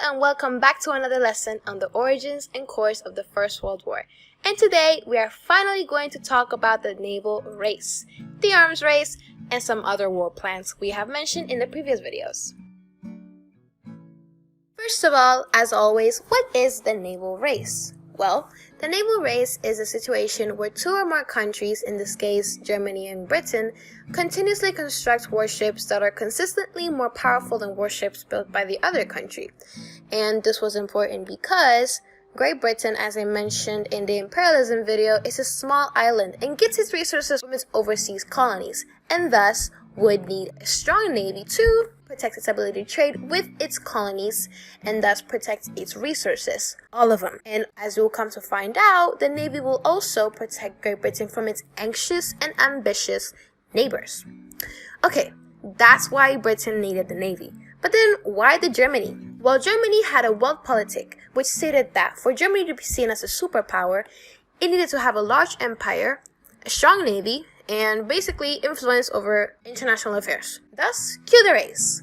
and welcome back to another lesson on the origins and course of the First World War. And today we are finally going to talk about the naval race, the arms race, and some other war plans we have mentioned in the previous videos. First of all, as always, what is the naval race? Well, the naval race is a situation where two or more countries, in this case Germany and Britain, continuously construct warships that are consistently more powerful than warships built by the other country. And this was important because Great Britain, as I mentioned in the imperialism video, is a small island and gets its resources from its overseas colonies, and thus would need a strong navy to protect its ability to trade with its colonies and thus protect its resources, all of them. And as you'll come to find out, the navy will also protect Great Britain from its anxious and ambitious neighbors. Okay, that's why Britain needed the navy. But then why the Germany? Well, Germany had a world politic which stated that for Germany to be seen as a superpower, it needed to have a large empire, a strong navy, and basically influence over international affairs. Thus, cue the race.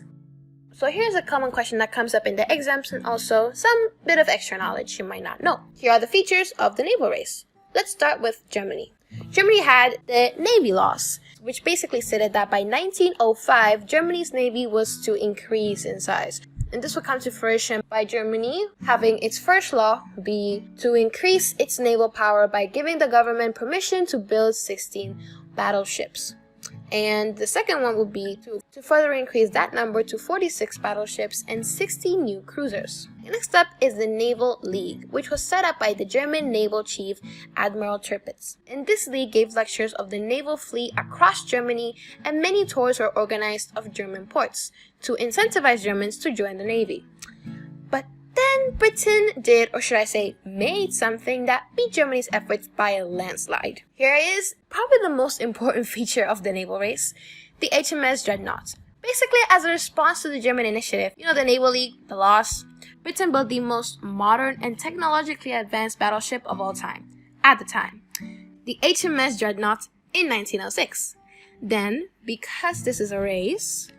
So here's a common question that comes up in the exams and also some bit of extra knowledge you might not know. Here are the features of the naval race. Let's start with Germany. Germany had the Navy laws, which basically stated that by 1905, Germany's navy was to increase in size. And this would come to fruition by Germany having its first law be to increase its naval power by giving the government permission to build 16 battleships. And the second one would be to further increase that number to 46 battleships and 60 new cruisers. Next up is the Naval League, which was set up by the German naval chief Admiral Tirpitz. And this league gave lectures of the naval fleet across Germany, and many tours were organized of German ports to incentivize Germans to join the navy. But then Britain did, or should I say, made something that beat Germany's efforts by a landslide. Here is probably the most important feature of the naval race, the HMS Dreadnought. Basically, as a response to the German initiative, the Naval League, the laws, Britain built the most modern and technologically advanced battleship of all time, at the time, the HMS Dreadnought in 1906. Then, because this is a race,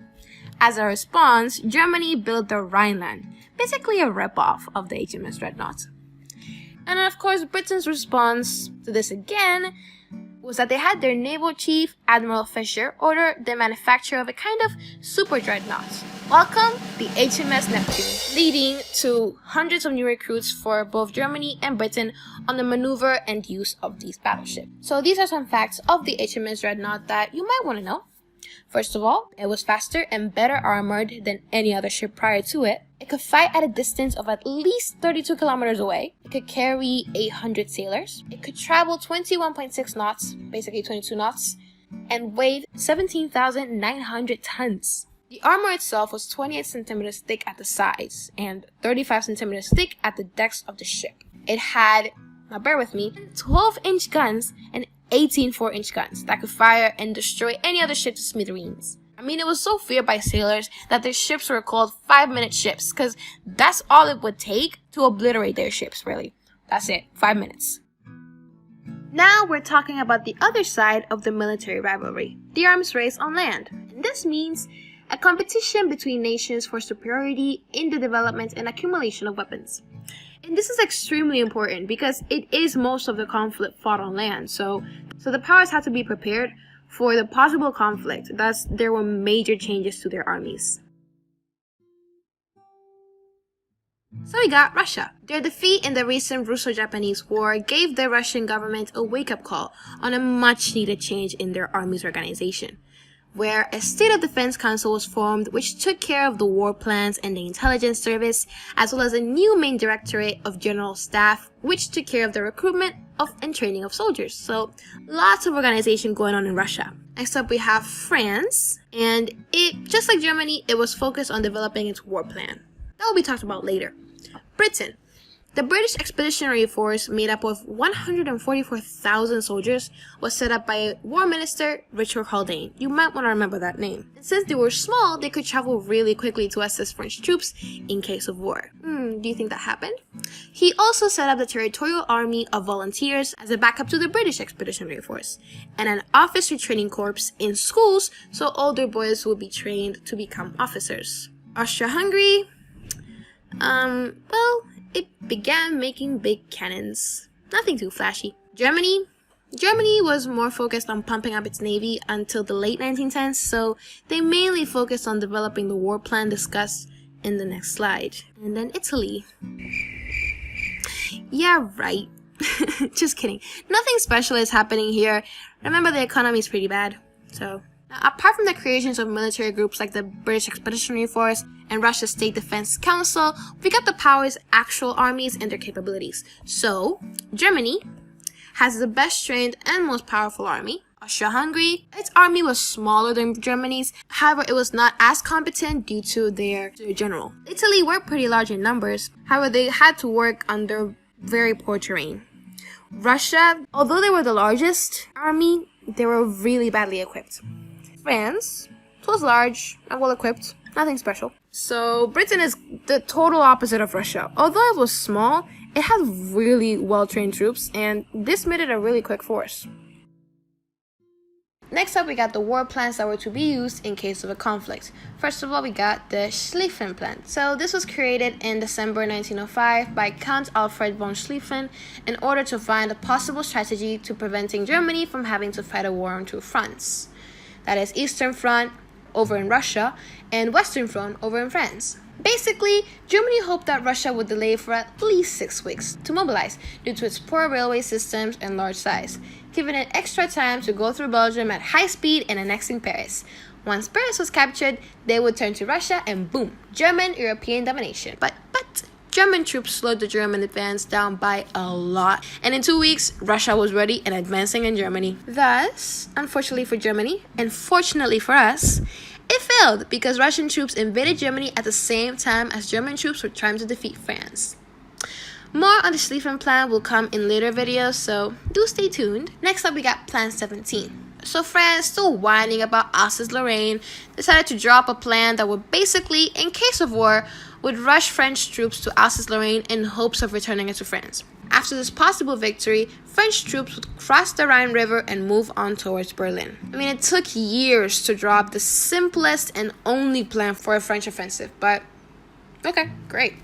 as a response, Germany built the Rhineland, basically a rip-off of the HMS Dreadnought. And of course, Britain's response to this again was that they had their naval chief, Admiral Fisher, order the manufacture of a kind of super dreadnought. Welcome, the HMS Neptune, leading to hundreds of new recruits for both Germany and Britain on the maneuver and use of these battleships. So these are some facts of the HMS Dreadnought that you might want to know. First of all, it was faster and better armored than any other ship prior to it. It could fight at a distance of at least 32 kilometers away. It could carry 800 sailors. It could travel 21.6 knots, basically 22 knots, and weighed 17,900 tons. The armor itself was 28 centimeters thick at the sides and 35 centimeters thick at the decks of the ship. It had, now bear with me, 12-inch guns and 18 4-inch guns that could fire and destroy any other ship to smithereens. I mean, it was so feared by sailors that their ships were called 5-minute ships, because that's all it would take to obliterate their ships, really. That's it, 5 minutes. Now we're talking about the other side of the military rivalry, the arms race on land. And this means a competition between nations for superiority in the development and accumulation of weapons. And this is extremely important because it is most of the conflict fought on land, so the powers had to be prepared for the possible conflict. Thus, there were major changes to their armies. So we got Russia. Their defeat in the recent Russo-Japanese War gave the Russian government a wake-up call on a much-needed change in their army's organization, where a State of Defense Council was formed which took care of the war plans and the intelligence service, as well as a new main directorate of general staff which took care of the recruitment of and training of soldiers. So lots of organization going on in Russia. Next up we have France, and it, just like Germany, it was focused on developing its war plan. That will be talked about later. Britain. The British Expeditionary Force, made up of 144,000 soldiers, was set up by War Minister Richard Haldane. You might want to remember that name. And since they were small, they could travel really quickly to assist French troops in case of war. Do you think that happened? He also set up the Territorial Army of Volunteers as a backup to the British Expeditionary Force, and an officer training corps in schools so older boys would be trained to become officers. Austria-Hungary. Well, it began making big cannons. Nothing too flashy. Germany was more focused on pumping up its navy until the late 1910s, so they mainly focused on developing the war plan discussed in the next slide. And then Italy. Yeah, right. Just kidding. Nothing special is happening here. Remember, the economy is pretty bad. So, now, apart from the creations of military groups like the British Expeditionary Force and Russia's State Defense Council, we got the power's actual armies and their capabilities. So, Germany has the best trained and most powerful army. Austria-Hungary, its army was smaller than Germany's, however it was not as competent due to their general. Italy were pretty large in numbers, however they had to work under very poor terrain. Russia, although they were the largest army, they were really badly equipped. France was large and well equipped, nothing special. So Britain is the total opposite of Russia. Although it was small, it had really well-trained troops, and this made it a really quick force. Next up, we got the war plans that were to be used in case of a conflict. First of all, we got the Schlieffen Plan. So this was created in December 1905 by Count Alfred von Schlieffen in order to find a possible strategy to preventing Germany from having to fight a war on two fronts. That is, Eastern Front over in Russia and Western Front over in France. Basically, Germany hoped that Russia would delay for at least 6 weeks to mobilize due to its poor railway systems and large size, giving it extra time to go through Belgium at high speed and annexing Paris. Once Paris was captured, they would turn to Russia and boom, German European domination. But German troops slowed the German advance down by a lot, and in 2 weeks, Russia was ready and advancing in Germany. Thus, unfortunately for Germany, and fortunately for us, it failed because Russian troops invaded Germany at the same time as German troops were trying to defeat France. More on the Schlieffen Plan will come in later videos, so do stay tuned. Next up, we got Plan 17. So France, still whining about Alsace-Lorraine, decided to draw up a plan that would basically, in case of war, would rush French troops to Alsace-Lorraine in hopes of returning it to France. After this possible victory, French troops would cross the Rhine River and move on towards Berlin. I mean, it took years to draw up the simplest and only plan for a French offensive, but okay, great.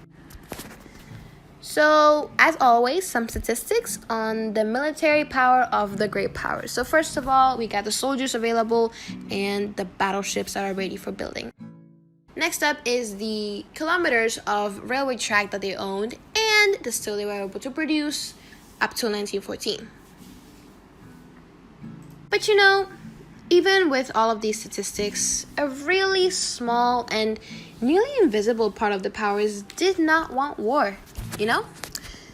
So, as always, some statistics on the military power of the great powers. So first of all, we got the soldiers available and the battleships that are ready for building. Next up is the kilometers of railway track that they owned and the steel they were able to produce up till 1914. But you know, even with all of these statistics, a really small and nearly invisible part of the powers did not want war, you know?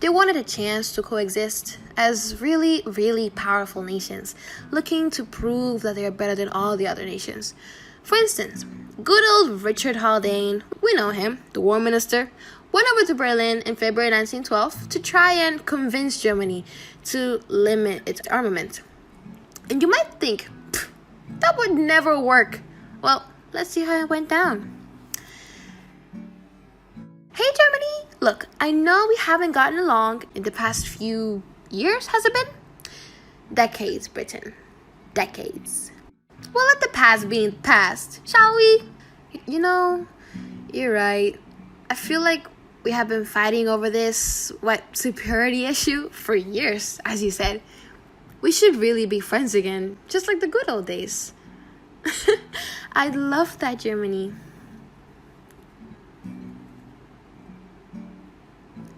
They wanted a chance to coexist as really, really powerful nations, looking to prove that they are better than all the other nations. For instance, good old Richard Haldane, we know him, the war minister, went over to Berlin in February 1912 to try and convince Germany to limit its armament. And you might think, that would never work. Well, let's see how it went down. Hey Germany, look, I know we haven't gotten along in the past few years, has it been? Decades, Britain. Decades. Well, let the past be in the past, shall we? You know, you're right. I feel like we have been fighting over this superiority issue for years, as you said. We should really be friends again, just like the good old days. I love that, Germany.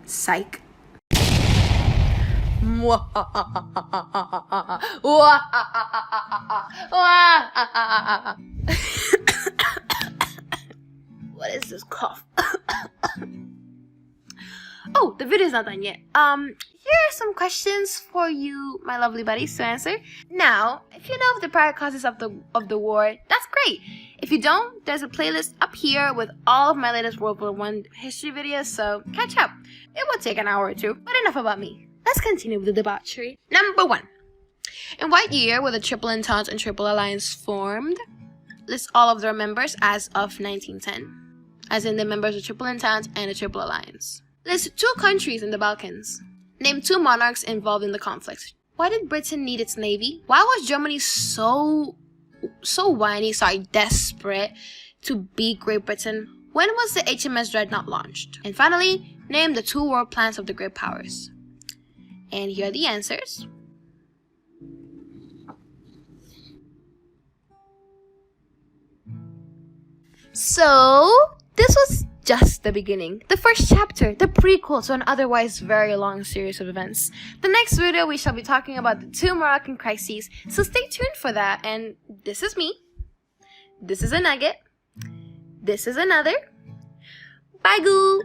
Psych. What is this cough? Oh, the video's not done yet. Here are some questions for you, my lovely buddies, to answer. Now, if you know of the prior causes of the war, that's great. If you don't, there's a playlist up here with all of my latest World War I history videos, so catch up. It will take an hour or two, but enough about me. Let's continue with the debauchery. Number 1. In what year were the Triple Entente and Triple Alliance formed? List all of their members as of 1910. As in the members of Triple Entente and the Triple Alliance. List 2 countries in the Balkans. Name 2 monarchs involved in the conflict. Why did Britain need its navy? Why was Germany so desperate to beat Great Britain? When was the HMS Dreadnought launched? And finally, name the 2 war plans of the great powers. And here are the answers. So, this was just the beginning. The first chapter, the prequel to an otherwise very long series of events. The next video we shall be talking about the 2 Moroccan crises, so stay tuned for that. And this is me. This is a nugget. This is another. Bye, goo!